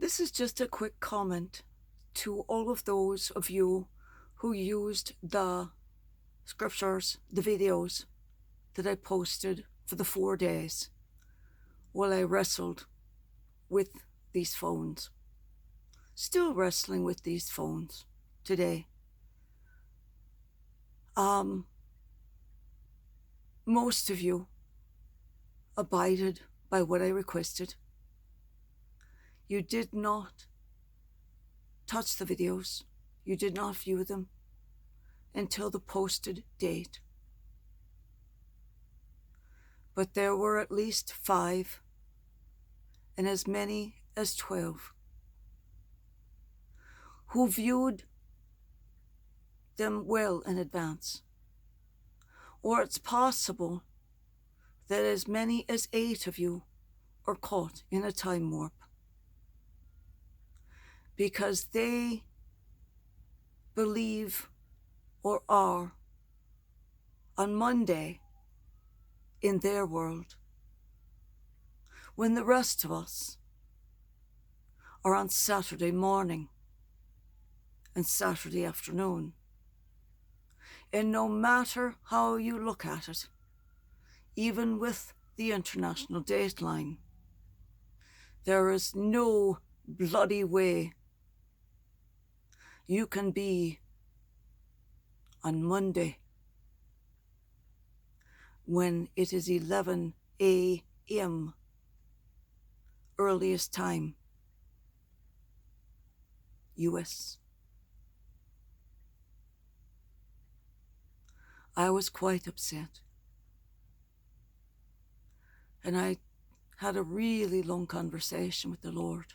This is just a quick comment to all of those of you who used the scriptures, the videos that I posted for the 4 days while I wrestled with these phones. Still wrestling with these phones today. Most of you abided by what I requested. You did not touch the videos. You did not view them until the posted date. But there were at least 5 and as many as 12 who viewed them well in advance. Or it's possible that as many as 8 of you are caught in a time warp because they believe or are on Monday in their world when the rest of us are on Saturday morning and Saturday afternoon. And no matter how you look at it, even with the international dateline, there is no bloody way you can be on Monday when it is 11 a.m. earliest time, US. I was quite upset. And I had a really long conversation with the Lord.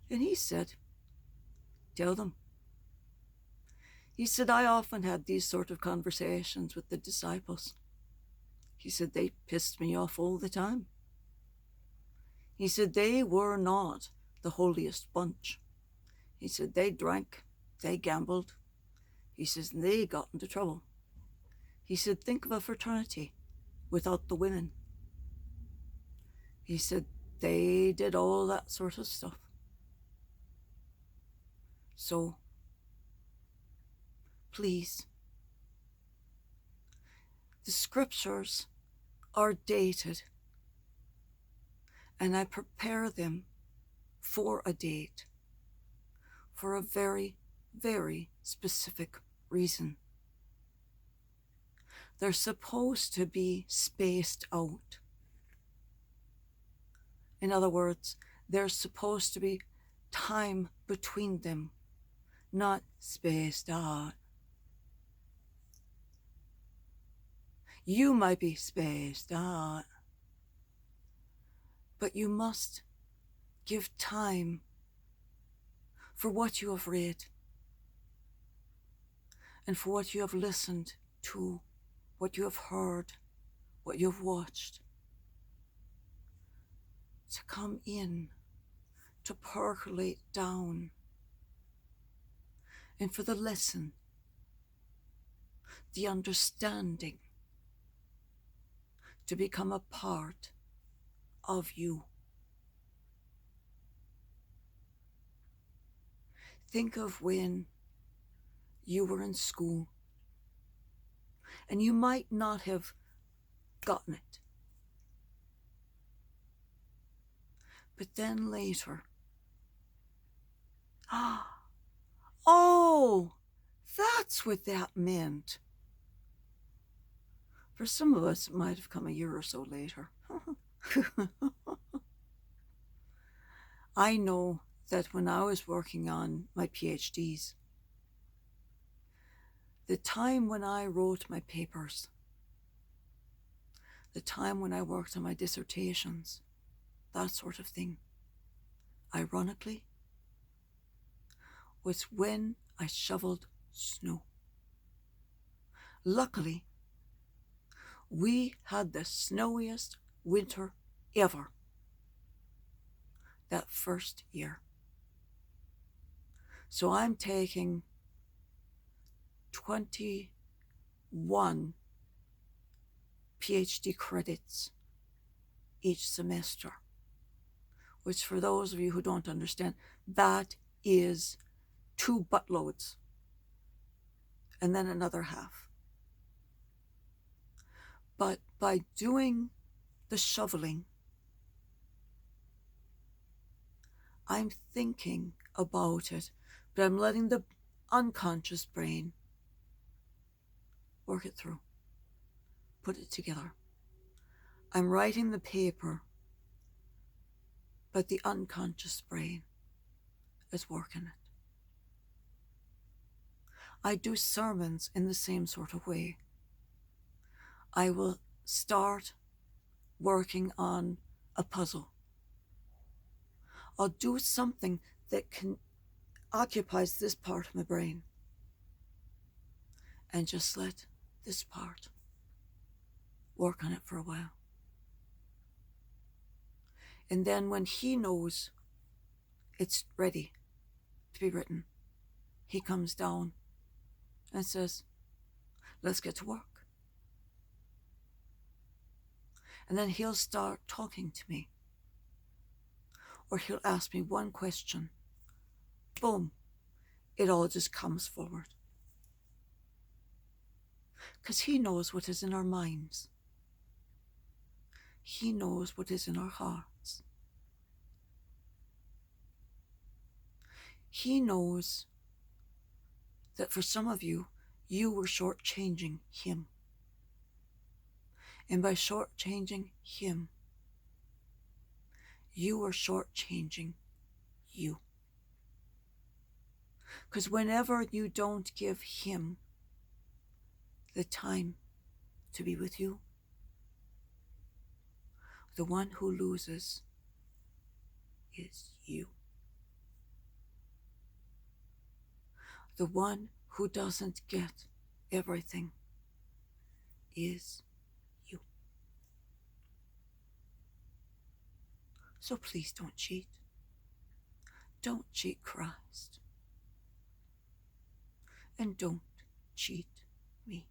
And he said, tell them. He said, I often had these sort of conversations with the disciples. He said, they pissed me off all the time. He said, they were not the holiest bunch. He said, they drank, they gambled. He says, they got into trouble. He said, think of a fraternity without the women. He said, they did all that sort of stuff. So, please, the scriptures are dated, and I prepare them for a date, for a very, very specific reason. They're supposed to be spaced out. In other words, there's supposed to be time between them, not spaced out. You might be spaced out, but you must give time for what you have read and for what you have listened to, what you have heard, what you have watched, to come in, to percolate down, and for the lesson, the understanding, to become a part of you. Think of when you were in school and you might not have gotten it. But then later, oh, that's what that meant. For some of us, it might have come a year or so later. I know that when I was working on my PhDs, the time when I wrote my papers, the time when I worked on my dissertations, that sort of thing, ironically, was when I shoveled snow. Luckily, we had the snowiest winter ever that first year. So I'm taking 21 PhD credits each semester, which for those of you who don't understand, that is 2 buttloads and then another half. But by doing the shoveling, I'm thinking about it, but I'm letting the unconscious brain work it through, put it together. I'm writing the paper, but the unconscious brain is working it. I do sermons in the same sort of way. I will start working on a puzzle. I'll do something that occupies this part of my brain and just let this part work on it for a while. And then when he knows it's ready to be written, he comes down and says, let's get to work. And then he'll start talking to me. Or he'll ask me one question. Boom. It all just comes forward. Because he knows what is in our minds. He knows what is in our hearts. He knows that for some of you, you were shortchanging him. And by shortchanging him, you are shortchanging you. Because whenever you don't give him the time to be with you, the one who loses is you. The one who doesn't get everything is you. So please don't cheat. Don't cheat Christ. And don't cheat me.